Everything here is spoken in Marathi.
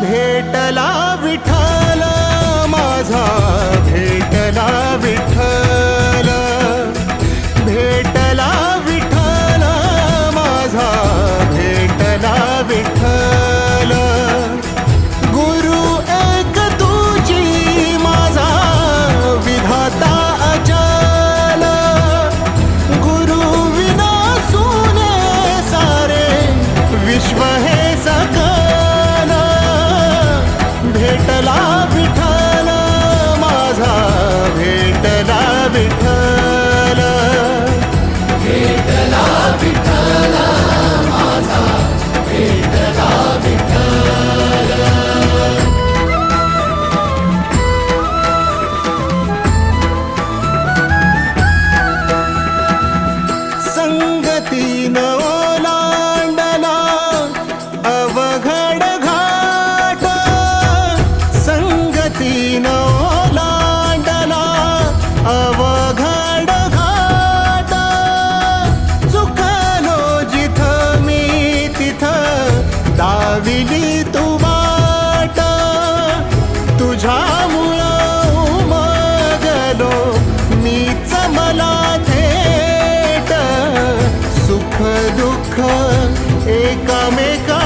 भेटला विठ्ठल माझा, भेटला विठ्ठल, भेटला विठ्ठल माझा, भेटला विठ्ठल. गुरु एक तुझी माझा विधाता अचल, गुरु विना सुने सारे विश्व हे सकल. भेटला विठ्ठल माझा, भेटला विठ्ठल, भेटला विठ्ठल माझा, भेटला विठ्ठल. संगतीन ओलांडला अवघड घाट, संगतीन ओलांडला अवघड घाट. चुकलो जिथं मी तिथं दाविली तू वाट, तुझ्यामुळं उमगलो मीच मला थेट. सुख दुःख एकामेका